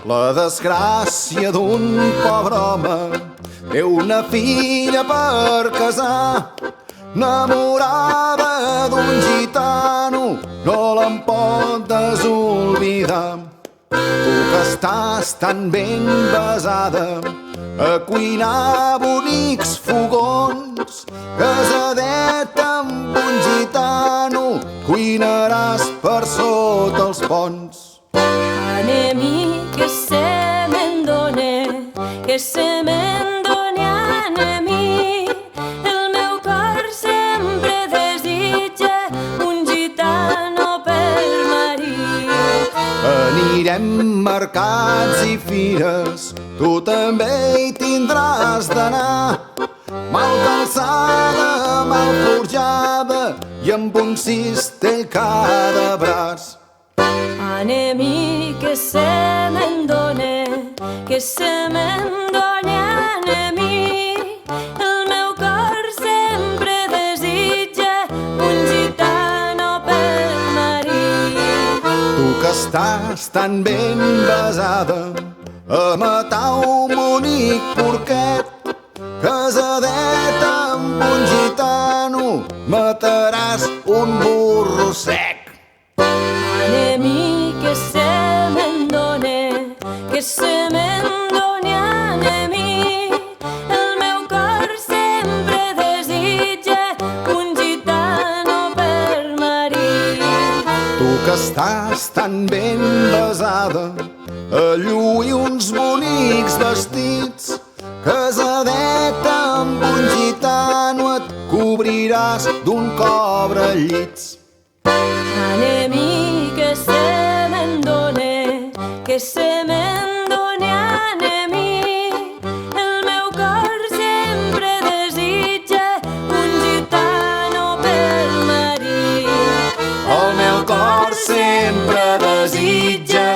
La desgràcia d'un pobre home té una filla per casar, enamorada d'un gitano, no l'en pot desoblidar. Tu que estàs tan ben besada a cuinar bonics fogons, casadeta amb un gitano, cuinaràs per sota els ponts. Anem que se me'n done, que se me'n done anem-hi. El meu cor sempre desitja un gitano pel marit. Anirem mercats i fires, tu també hi tindràs d'anar. Mal calçada, mal forjada i amb un cistell cada braç. Anem-hi que se me'n done, que se me'n done anem-hi. El meu cor sempre desitja un gitano pel marit. Tu que estàs tan ben besada a matar un bonic porquet, casadeta amb un gitano, mataràs un burro sec. Anem-hi que se me'n done, que se me'n done anem-hi. El meu cor sempre desitja un gitano per marit. Tu que estàs tan ben besada a lluir uns bonics vestits, casadeta amb un gitano, et cobriràs d'un cobrellits. Anem-hi que se me'n done, que se me'n done anem-hi. El meu cor sempre desitja un gitano pel marit. El meu cor sempre desitja